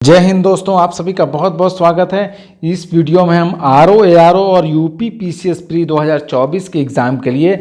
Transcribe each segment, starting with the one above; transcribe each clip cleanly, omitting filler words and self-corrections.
जय हिंद दोस्तों, आप सभी का बहुत बहुत स्वागत है। इस वीडियो में हम आरओ एआरओ और यूपी पीसीएस प्री 2024 के एग्ज़ाम के लिए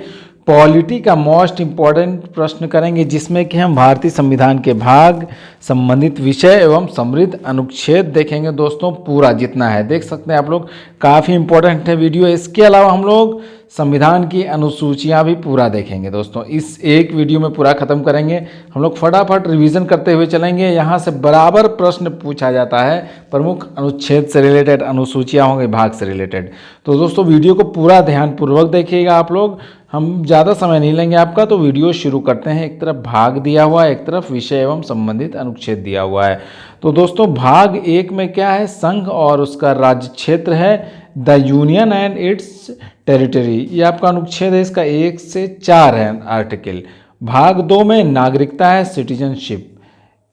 पॉलिटी का मोस्ट इम्पॉर्टेंट प्रश्न करेंगे, जिसमें कि हम भारतीय संविधान के भाग, संबंधित विषय एवं समृद्ध अनुच्छेद देखेंगे। दोस्तों पूरा जितना है देख सकते हैं आप लोग, काफ़ी इम्पोर्टेंट है वीडियो। इसके अलावा हम लोग संविधान की अनुसूचियां भी पूरा देखेंगे। दोस्तों इस एक वीडियो में पूरा खत्म करेंगे। हम लोग फटाफट रिवीजन करते हुए चलेंगे। यहाँ से बराबर प्रश्न पूछा जाता है, प्रमुख अनुच्छेद से रिलेटेड, अनुसूचियां होंगे भाग से रिलेटेड। तो दोस्तों वीडियो को पूरा ध्यानपूर्वक देखिएगा आप लोग। हम ज़्यादा समय नहीं लेंगे आपका, तो वीडियो शुरू करते हैं। एक तरफ भाग दिया हुआ है, एक तरफ विषय एवं संबंधित अनुच्छेद दिया हुआ है। तो दोस्तों भाग एक में क्या है, संघ और उसका राज्य क्षेत्र है, the union and it's territory. ये आपका अनुच्छेद है, इसका 1 से 4 है आर्टिकल। भाग 2 में नागरिकता है, सिटीजनशिप,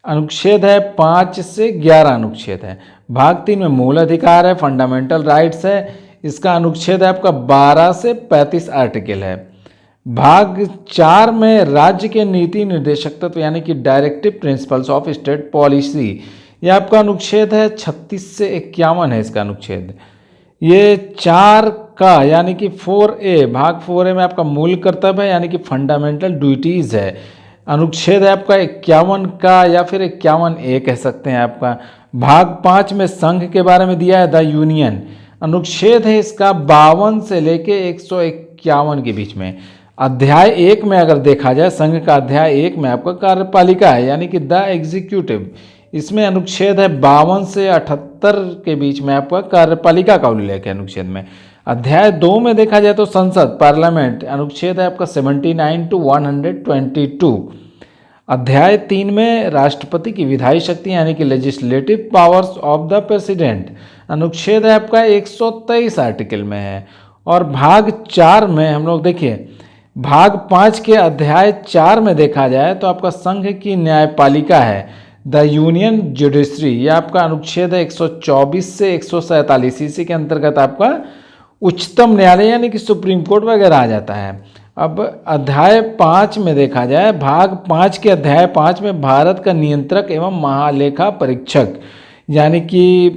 अनुच्छेद है 5 से 11 अनुच्छेद है। भाग 3 में मूल अधिकार है, फंडामेंटल राइट्स है, इसका अनुच्छेद है आपका 12 से 35 आर्टिकल है। भाग 4 में राज्य के नीति निर्देशक तत्व यानी कि directive principles of state policy, ये आपका अनुच्छेद है 36 से 51 है इसका अनुच्छेद। ये 4 का यानी कि 4A, भाग 4A में आपका मूल कर्तव्य है यानी कि फंडामेंटल ड्यूटीज़ है, अनुच्छेद है आपका 51 का या फिर 51A कह सकते हैं आपका। भाग 5 में संघ के बारे में दिया है, द यूनियन, अनुच्छेद है इसका 52 से लेके 151 के बीच में। अध्याय 1 में अगर देखा जाए, संघ का अध्याय 1 में आपका कार्यपालिका है यानी कि द एग्जीक्यूटिव, इसमें अनुच्छेद है 52 से 78 के बीच में आपका कार्यपालिका का उल्लेख है अनुच्छेद में। अध्याय 2 में देखा जाए तो संसद, पार्लियामेंट, अनुच्छेद है आपका 79 to 122। अध्याय 3 में राष्ट्रपति की विधायी शक्ति यानी कि legislative powers of the president, अनुच्छेद है आपका 123 आर्टिकल में है। और भाग 4 में हम लोग देखिए, भाग 5 के अध्याय 4 में देखा जाए तो आपका संघ की न्यायपालिका है, द यूनियन जुडिशरी, ये आपका अनुच्छेद है 124 से 147। इसी के अंतर्गत आपका उच्चतम न्यायालय यानी कि सुप्रीम कोर्ट वगैरह आ जाता है। अब अध्याय 5 में देखा जाए, भाग 5 के अध्याय 5 में भारत का नियंत्रक एवं महालेखा परीक्षक यानी कि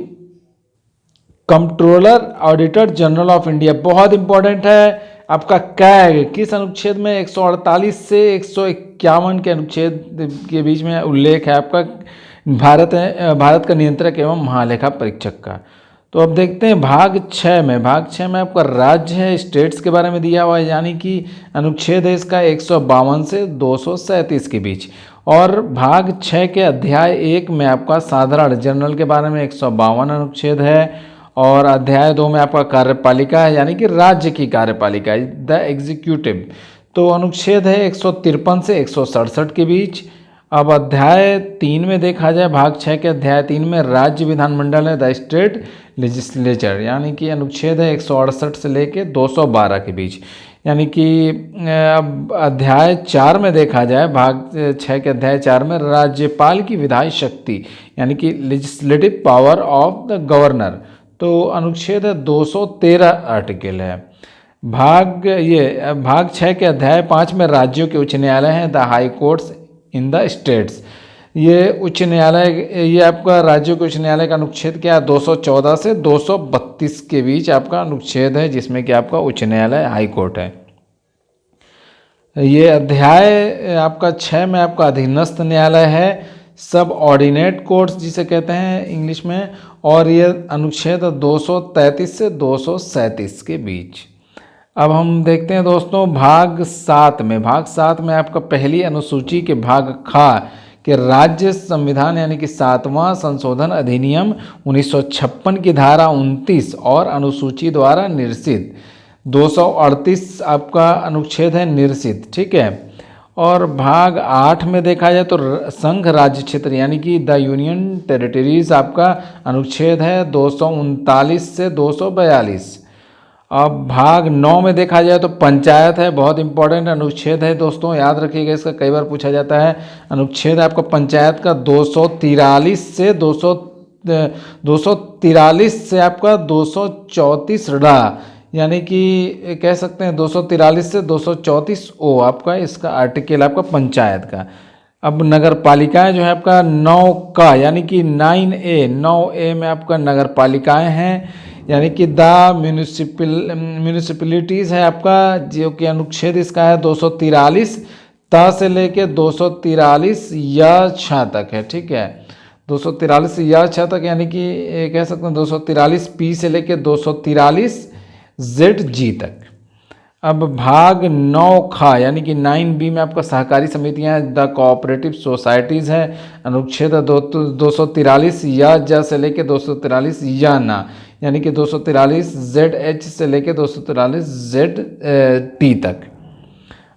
controller auditor general of India, बहुत इंपॉर्टेंट है आपका। कैग किस अनुच्छेद में, 148 से 151 के अनुच्छेद के बीच में उल्लेख है आपका भारत का नियंत्रक एवं महालेखा परीक्षक का। तो अब देखते हैं भाग 6 में। भाग 6 में आपका राज्य है, स्टेट्स के बारे में दिया हुआ है यानी कि अनुच्छेद है इसका 152 से 237 के बीच। और भाग 6 के अध्याय 1 में आपका साधारण जनरल के बारे में 152 अनुच्छेद है। और अध्याय 2 में आपका कार्यपालिका है यानी कि राज्य की कार्यपालिका, द एग्जीक्यूटिव, तो अनुच्छेद है 153 से 167 के बीच। अब अध्याय 3 में देखा जाए, भाग 6 के अध्याय 3 में राज्य विधानमंडल है, द स्टेट लेजिस्लेचर, यानी कि अनुच्छेद है 168 से लेके 212 के बीच। यानी कि अब अध्याय 4 में देखा जाए, भाग 6 के अध्याय 4 में राज्यपाल की विधायी शक्ति यानी कि legislative power of the governor, तो अनुच्छेद 213 आर्टिकल है। भाग 6 के अध्याय 5 में राज्यों के उच्च न्यायालय हैं, the high courts in the states, ये उच्च न्यायालय, ये आपका राज्यों के उच्च न्यायालय का अनुच्छेद क्या है, 214 से 232 के बीच आपका अनुच्छेद है, जिसमें कि आपका उच्च न्यायालय हाई कोर्ट है। ये अध्याय आपका 6 में आपका अधीनस्थ न्यायालय है, सब ऑर्डिनेट कोर्ट्स जिसे कहते हैं इंग्लिश में, और ये अनुच्छेद 233 से 237 के बीच। अब हम देखते हैं दोस्तों भाग 7 में। भाग 7 में आपका पहली अनुसूची के भाग खा के राज्य संविधान यानी कि 7वां संशोधन अधिनियम 1956 की धारा 29 और अनुसूची द्वारा निरसित 238 आपका अनुच्छेद है निरसित, ठीक है। और भाग 8 में देखा जाए तो संघ राज्य क्षेत्र यानी कि द यूनियन टेरिटरीज, आपका अनुच्छेद है 239 से 242। अब भाग 9 में देखा जाए तो पंचायत है, बहुत इंपॉर्टेंट अनुच्छेद है दोस्तों, याद रखिएगा, इसका कई बार पूछा जाता है। अनुच्छेद आपका पंचायत का 243 से 243 से आपका 234 यानी कि कह सकते हैं 243 से 234 आपका इसका आर्टिकल आपका पंचायत का। अब नगर पालिकाएँ जो है आपका 9 का यानी कि 9A में आपका नगर पालिकाएँ हैं, यानी कि द म्यूनिसिपैलिटीज़ है आपका, जो कि अनुच्छेद इसका है 243 त से लेके 243 या 6 तक है। ठीक है, 243 या 6 तक, यानी कि कह सकते हैं 243 पी से लेके 243 जेड जी तक। अब भाग 9 खा यानी कि 9B में आपका सहकारी समितियां द कोऑपरेटिव सोसाइटीज़ है, अनुच्छेद 243 या ज से लेके 243 या ना, यानी कि 243 ZH से लेके 243 ZT तक।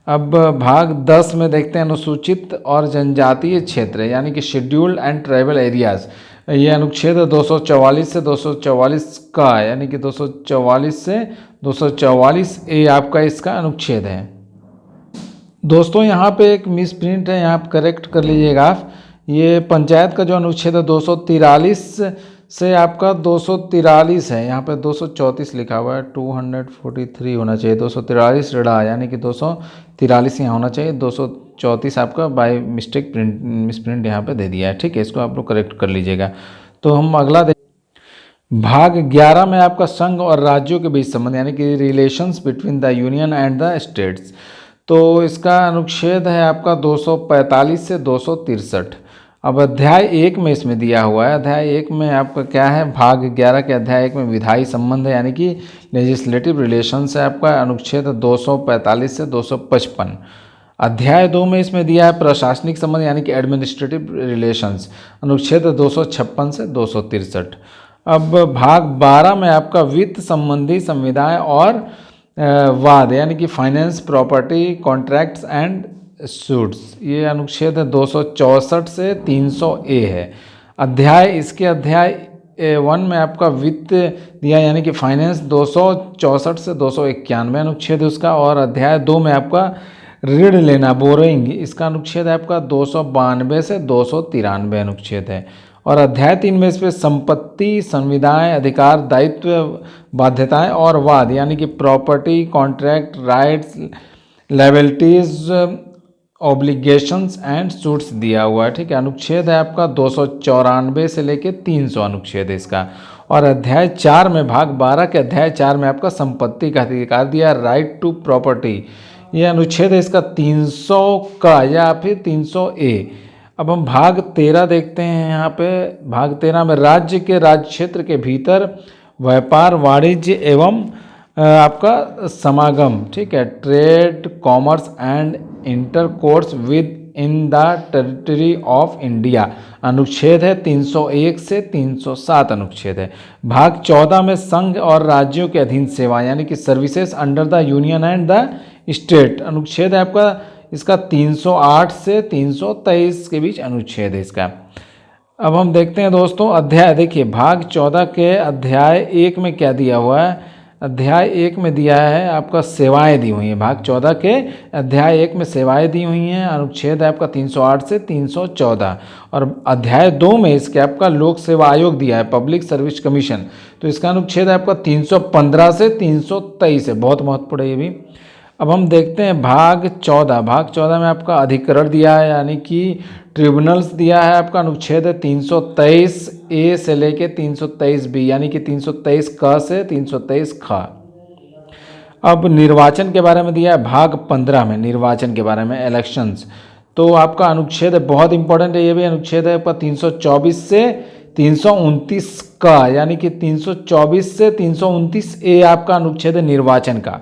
अब भाग 10 में देखते हैं अनुसूचित और जनजातीय क्षेत्र, यानी कि शेड्यूल्ड एंड ट्राइबल एरियाज़। ये अनुच्छेद 244 से 244 का, यानी कि 244 से 244 ए आपका इसका अनुच्छेद है। दोस्तों यहाँ पे एक मिस प्रिंट है, यहाँ आप करेक्ट कर लीजिएगा आप। ये पंचायत का जो अनुच्छेद है 243 से आपका 243 है, यहाँ पे 234 लिखा हुआ है, 243 होना चाहिए, 243 रड़ा, यानी कि 243 यहाँ होना चाहिए, 234 आपका बाय मिस्टेक मिस प्रिंट यहाँ पे दे दिया है। ठीक है, इसको आप लोग करेक्ट कर लीजिएगा। तो हम अगला भाग 11 में आपका संघ और राज्यों के बीच संबंध, यानी कि relations between the union and the states. तो इसका अनुच्छेद है आपका 245 से 263। अब अध्याय 1 में इसमें दिया हुआ है, अध्याय 1 में आपका क्या है, भाग 11 के अध्याय 1 में विधायी संबंध है, यानी कि लेजिस्लेटिव रिलेशंस है आपका, अनुच्छेद 245 से 255। अध्याय 2 में इसमें दिया है प्रशासनिक संबंध, यानी कि एडमिनिस्ट्रेटिव रिलेशंस, अनुच्छेद 256 से 263। अब भाग 12 में आपका वित्त संबंधी संविधाएं और वाद, यानी कि finance, property, contracts and suits, ये अनुच्छेद 264 से 300 ए है। इसके अध्याय 1 में आपका वित्त दिया, यानी कि फाइनेंस, 264 से 291 अनुच्छेद उसका, और अध्याय 2 में आपका ऋण लेना, बोरोइंग, इसका अनुच्छेद है आपका 292 से 293 अनुच्छेद है। और अध्याय 3 में इस पर संपत्ति, संविदाएं, अधिकार, दायित्व, बाध्यताएं और वाद, यानी कि property, contract, rights, liabilities, obligations and suits दिया हुआ है। ठीक है, अनुच्छेद है आपका 294 से लेके 300 अनुच्छेद है इसका। और अध्याय 4 में, भाग 12 के अध्याय 4 में आपका संपत्ति का अधिकार दिया, राइट टू प्रॉपर्टी, ये अनुच्छेद है इसका 300 का या फिर 300 ए। अब हम भाग 13 देखते हैं। यहाँ पे भाग 13 में राज्य क्षेत्र के भीतर व्यापार, वाणिज्य एवं आपका समागम, ठीक है, trade, commerce and intercourse with in the territory of India, अनुच्छेद है 301 से 307 अनुच्छेद है। भाग 14 में संघ और राज्यों के अधीन सेवा, यानी कि services under the union and the state, अनुच्छेद है आपका इसका 308 से 323 के बीच अनुच्छेद है इसका। अब हम देखते हैं दोस्तों अध्याय, देखिए भाग 14 के अध्याय 1 में क्या दिया हुआ है। अध्याय 1 में दिया है आपका सेवाएं दी हुई हैं, भाग 14 के अध्याय 1 में सेवाएं दी हुई हैं, अनुच्छेद है आपका 308 से 314। और अध्याय 2 में इसके आपका लोक सेवा आयोग दिया है, पब्लिक सर्विस कमीशन, तो इसका अनुच्छेद है आपका 315 से 323 है, बहुत महत्वपूर्ण है ये भी। अब हम देखते हैं भाग 14 में आपका अधिकरण दिया है, यानी कि ट्रिब्यूनल्स दिया है आपका, अनुच्छेद है 323 ए से लेके 323 बी, यानी कि 323 क से 323 ख। अब निर्वाचन के बारे में दिया है भाग 15 में, निर्वाचन के बारे में, इलेक्शंस, तो आपका अनुच्छेद है बहुत इंपॉर्टेंट है ये भी, अनुच्छेद है आपका 324 से 329 का, यानी कि 324 से 329 ए आपका अनुच्छेद है निर्वाचन का।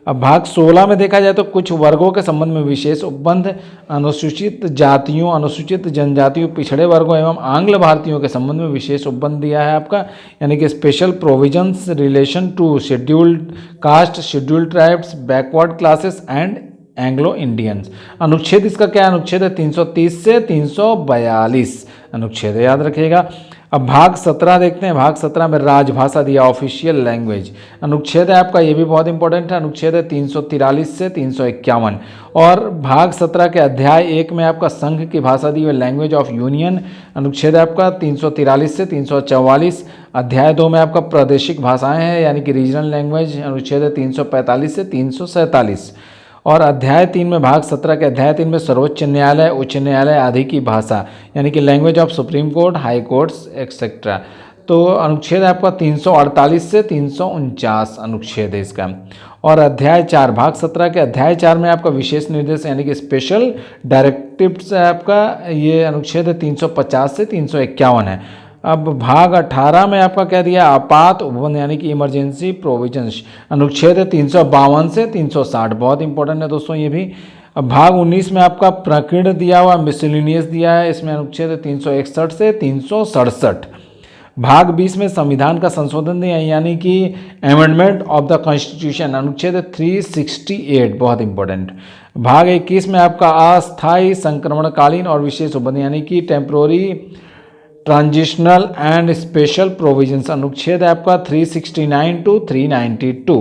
अब भाग 16 में देखा जाए तो कुछ वर्गों के संबंध में विशेष उपबंध, अनुसूचित जातियों, अनुसूचित जनजातियों, पिछड़े वर्गों एवं आंग्ल भारतीयों के संबंध में विशेष उपबंध दिया है आपका, यानी कि special provisions relation to scheduled caste, scheduled tribes, backward classes and Anglo Indians, अनुच्छेद इसका क्या है, अनुच्छेद है 330 से 342 अनुच्छेद है, याद रखिएगा। अब भाग 17 देखते हैं। भाग 17 में राजभाषा दिया, ऑफिशियल लैंग्वेज, अनुच्छेद है आपका ये भी बहुत इंपॉर्टेंट है, अनुच्छेद है 343 से 351। और भाग 17 के अध्याय 1 में आपका संघ की भाषा दी हुई, लैंग्वेज ऑफ यूनियन, अनुच्छेद है आपका 343 से 344। अध्याय 2 में आपका प्रादेशिक भाषाएं हैं, यानी कि रीजनल लैंग्वेज, अनुच्छेद है 345 से 347। और अध्याय 3 में भाग 17 के अध्याय 3 में सर्वोच्च न्यायालय, उच्च न्यायालय आदि की भाषा यानी कि language of supreme court, high courts etcetera. तो अनुच्छेद आपका 348 से 349 अनुच्छेद है इसका। और अध्याय 4 भाग 17 के अध्याय 4 में आपका विशेष निर्देश यानी कि स्पेशल डायरेक्टिव्स आपका ये अनुच्छेद 350 से 351 है। अब भाग 18 में आपका क्या दिया, आपात उपबंध यानी कि इमरजेंसी प्रोविजंस, अनुच्छेद 352 से 360, बहुत इंपॉर्टेंट है दोस्तों ये भी। अब भाग 19 में आपका प्रकीर्ण दिया हुआ, मिसलिनियस दिया है, इसमें अनुच्छेद 361 से 367। भाग 20 में संविधान का संशोधन दिया यानी कि अमेंडमेंट ऑफ द कॉन्स्टिट्यूशन, अनुच्छेद 368, बहुत इंपॉर्टेंट। भाग 21 में आपका अस्थायी संक्रमणकालीन और विशेष उपबंध यानी कि temporary transitional and special provisions, अनुच्छेद आपका 369 टू 392।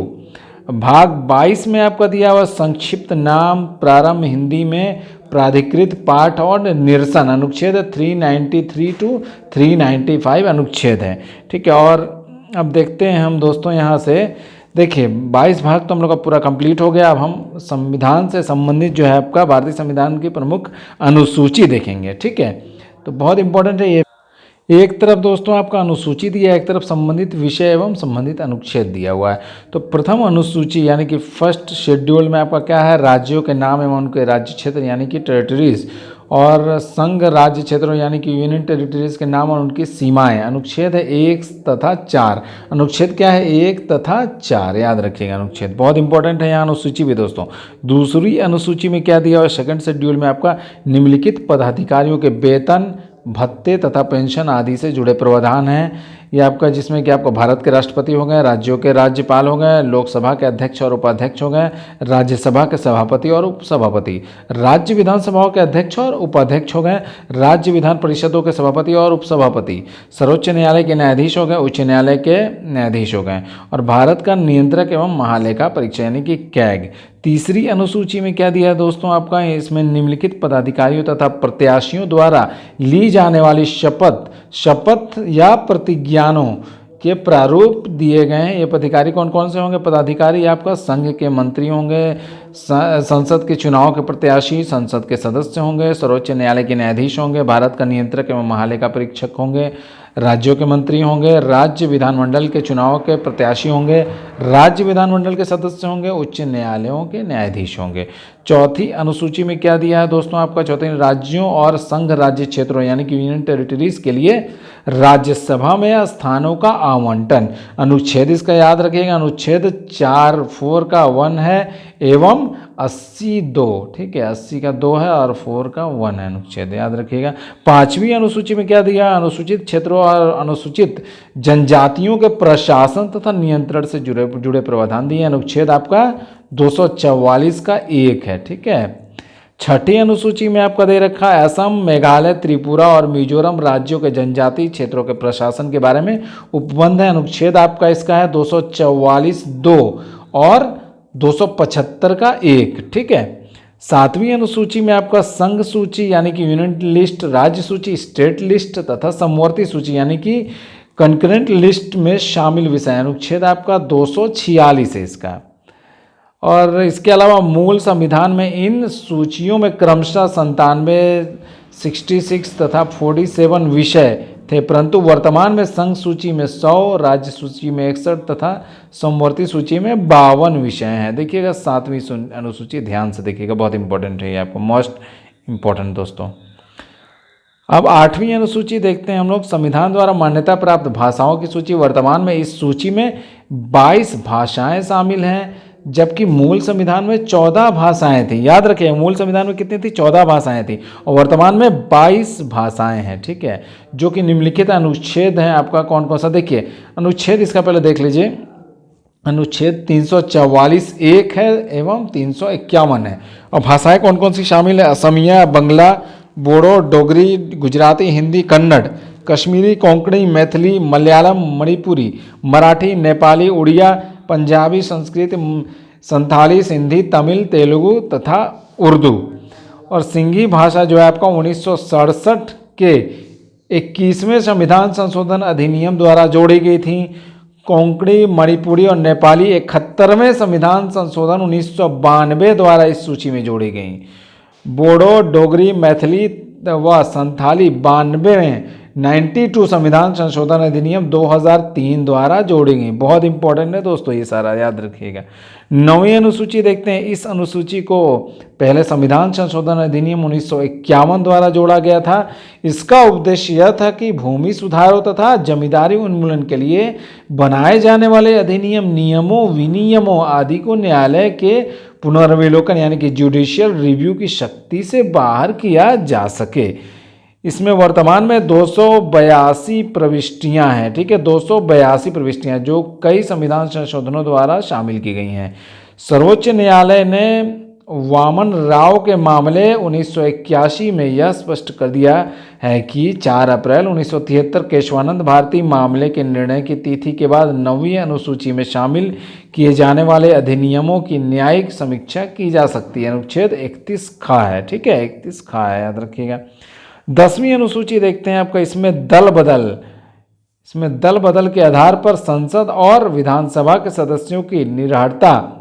भाग 22 में आपका दिया हुआ संक्षिप्त नाम प्रारंभ हिंदी में प्राधिकृत पाठ और निरसन, अनुच्छेद 393 टू 395 अनुच्छेद है, ठीक है। और अब देखते हैं हम दोस्तों यहाँ से, देखिए 22 भाग तो हम लोग का पूरा कंप्लीट हो गया। अब हम संविधान से संबंधित जो है आपका भारतीय संविधान की प्रमुख अनुसूची देखेंगे, ठीक है। तो बहुत इंपॉर्टेंट है ये, एक तरफ दोस्तों आपका अनुसूची दिया है, एक तरफ संबंधित विषय एवं संबंधित अनुच्छेद दिया हुआ है। तो प्रथम अनुसूची यानी कि फर्स्ट शेड्यूल में आपका क्या है, राज्यों के नाम एवं उनके राज्य क्षेत्र यानी कि टेरिटरीज, और संघ राज्य क्षेत्रों यानी कि यूनियन टेरिटरीज के नाम और उनकी सीमाएं, अनुच्छेद है 1 तथा 4। अनुच्छेद क्या है, 1 तथा 4, याद रखिएगा अनुच्छेद, बहुत इंपॉर्टेंट है यहाँ अनुसूची भी दोस्तों। दूसरी अनुसूची में क्या दिया हुआ है, सेकंड शेड्यूल में आपका निम्नलिखित पदाधिकारियों के वेतन, भत्ते तथा पेंशन आदि से जुड़े प्रावधान हैं। ये आपका जिसमें कि आपको भारत के राष्ट्रपति हो गए, राज्यों के राज्यपाल हो गए, लोकसभा के अध्यक्ष और उपाध्यक्ष हो गए, राज्यसभा के सभापति और उपसभापति, राज्य विधानसभाओं के अध्यक्ष और उपाध्यक्ष हो गए, राज्य विधान परिषदों के सभापति और उपसभापति, सर्वोच्च न्यायालय के न्यायाधीश हो गए, उच्च न्यायालय के न्यायाधीश हो गए, और भारत का नियंत्रक एवं महालेखा परीक्षक यानी कि कैग। तीसरी अनुसूची में क्या दिया है दोस्तों आपका, इसमें निम्नलिखित पदाधिकारियों तथा प्रत्याशियों द्वारा ली जाने वाली शपथ या प्रतिज्ञानों के प्रारूप दिए गए हैं। ये पदाधिकारी कौन कौन से होंगे, पदाधिकारी आपका संघ के मंत्री होंगे, संसद के चुनाव के प्रत्याशी संसद के सदस्य होंगे, सर्वोच्च न्यायालय के न्यायाधीश होंगे, भारत का नियंत्रक एवं महालेखा परीक्षक होंगे, राज्यों के मंत्री होंगे, राज्य विधानमंडल के चुनाव के प्रत्याशी होंगे, राज्य विधानमंडल के सदस्य होंगे, उच्च न्यायालयों के न्यायाधीश होंगे। चौथी अनुसूची में क्या दिया है दोस्तों आपका, चौथे राज्यों और संघ राज्य क्षेत्रों यानी कि यूनियन टेरिटरीज के लिए राज्यसभा में स्थानों का आवंटन, अनुच्छेद इसका याद रखिएगा, अनुच्छेद 4 का 1 है एवं 82, ठीक है, 80 का 2 है और 4 का 1 है अनुच्छेद, याद रखिएगा। पांचवी अनुसूची में क्या दिया, अनुसूचित क्षेत्रों और अनुसूचित जनजातियों के प्रशासन तथा नियंत्रण से जुड़े प्रावधान दिए, अनुच्छेद आपका 244 का 1 है, ठीक है। छठी अनुसूची में आपका दे रखा है असम, मेघालय, त्रिपुरा और मिजोरम राज्यों के जनजातीय क्षेत्रों के प्रशासन के बारे में उपबंध है, अनुच्छेद आपका इसका है 244(2) और 275 का 1, ठीक है। सातवीं अनुसूची में आपका संघ सूची यानी कि यूनियन लिस्ट, राज्य सूची, स्टेट लिस्ट तथा समवर्ती सूची यानी कि कंकरेंट लिस्ट में शामिल विषय, अनुच्छेद आपका 246 है इसका। और इसके अलावा मूल संविधान में इन सूचियों में क्रमशः 97, 66 तथा 47 विषय थे, परंतु वर्तमान में संघ सूची में 100, राज्य सूची में 61 तथा समवर्ती सूची में 52 विषय हैं। देखिएगा 7वीं अनुसूची ध्यान से देखिएगा, बहुत इंपॉर्टेंट है ये आपको, मोस्ट इंपॉर्टेंट दोस्तों। अब 8वीं अनुसूची देखते हैं हम लोग, संविधान द्वारा मान्यता प्राप्त भाषाओं की सूची। वर्तमान में इस सूची में 22 भाषाएं शामिल हैं, जबकि मूल संविधान में 14 भाषाएं थी, याद रखिए मूल संविधान में कितनी थी, 14 भाषाएं थी, और वर्तमान में 22 भाषाएं हैं, ठीक है, जो कि निम्नलिखित अनुच्छेद हैं आपका कौन कौन सा, देखिए अनुच्छेद इसका पहले देख लीजिए, अनुच्छेद 344(1) है एवं 351 है। और भाषाएं कौन कौन सी शामिल है, असमिया, बंगला, बोडो, डोगरी, गुजराती, हिंदी, कन्नड़, कश्मीरी, कोंकणी, मैथिली, मलयालम, मणिपुरी, मराठी, नेपाली, उड़िया, पंजाबी, संस्कृत, संथाली, सिंधी, तमिल, तेलुगु तथा उर्दू। और सिंधी भाषा जो है आपका 1967 के 21वें संविधान संशोधन अधिनियम द्वारा जोड़ी गई थी। कोंकणी, मणिपुरी और नेपाली 71वें संविधान संशोधन 1992 द्वारा इस सूची में जोड़ी गई। बोडो, डोगरी, मैथिली व संथाली 92वें 92 संविधान संशोधन अधिनियम 2003 द्वारा जोड़ी गई। बहुत इंपॉर्टेंट है दोस्तों, ये सारा याद रखिएगा। 9वीं अनुसूची देखते हैं। इस अनुसूची को पहले संविधान संशोधन अधिनियम 1951 द्वारा जोड़ा गया था। इसका उद्देश्य यह था कि भूमि सुधारों तथा जमींदारी उन्मूलन के लिए बनाए जाने वाले अधिनियम, नियमों, विनियमों आदि को न्यायालय के पुनर्विलोकन यानी कि जुडिशियल रिव्यू की शक्ति से बाहर किया जा सके। इसमें वर्तमान में 282 प्रविष्टियां हैं, ठीक है, 282 प्रविष्टियां जो कई संविधान संशोधनों द्वारा शामिल की गई हैं। सर्वोच्च न्यायालय ने वामन राव के मामले 1981 में यह स्पष्ट कर दिया है कि 4 अप्रैल 1973 केशवानंद भारती मामले के निर्णय की तिथि के बाद 9वीं अनुसूची में शामिल किए जाने वाले अधिनियमों की न्यायिक समीक्षा की जा सकती है। अनुच्छेद 31 खा है, ठीक है, 31 खा है, याद रखिएगा। 10वीं अनुसूची देखते हैं आपका। इसमें दल बदल के आधार पर संसद और विधानसभा के सदस्यों की निर्भरता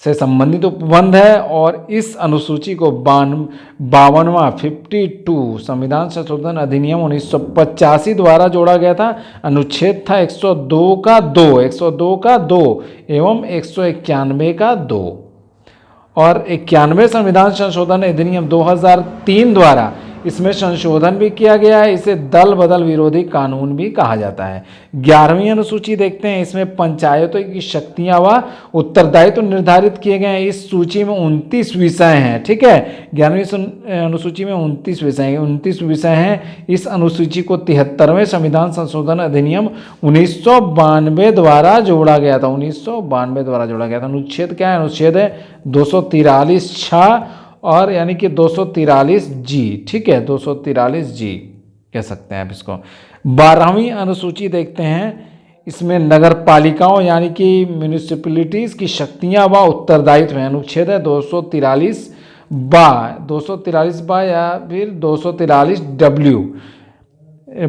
से संबंधित उपबंध है और इस अनुसूची को 52वां 52 संविधान संशोधन अधिनियम 1985 द्वारा जोड़ा गया था। अनुच्छेद था 102 का 2 एवं 191 का 2 और 91 संविधान संशोधन अधिनियम 2003 द्वारा इसमें संशोधन भी किया गया है। इसे दल बदल विरोधी कानून भी कहा जाता है। 11वीं अनुसूची देखते हैं। इसमें पंचायतों की शक्तियां व उत्तरदायित्व निर्धारित किए गए हैं। इस सूची में 29 विषय हैं, ठीक है, 11वीं अनुसूची में 29 विषय हैं। इस अनुसूची को 73वें संविधान संशोधन अधिनियम 1992 द्वारा जोड़ा गया था। 1992 द्वारा जोड़ा गया था। अनुच्छेद क्या है? अनुच्छेद है 243 छा और यानी कि 243 जी, ठीक है, 243 जी कह सकते हैं आप इसको। 12वीं अनुसूची देखते हैं। इसमें नगर पालिकाओं यानी कि म्यूनिसिपैलिटीज़ की शक्तियां व उत्तरदायित्व हैं। अनुच्छेद है 243 बा या फिर 243 डब्ल्यू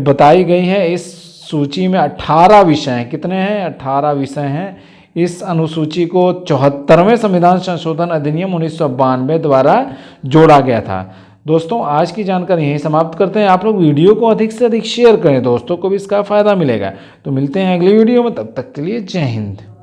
बताई गई है। इस सूची में 18 विषय हैं। कितने हैं? 18 विषय हैं। इस अनुसूची को 74वें संविधान संशोधन अधिनियम 1992 द्वारा जोड़ा गया था। दोस्तों, आज की जानकारी यहीं समाप्त करते हैं। आप लोग वीडियो को अधिक से अधिक शेयर करें, दोस्तों को भी इसका फ़ायदा मिलेगा। तो मिलते हैं अगली वीडियो में, तब तक के लिए जय हिंद।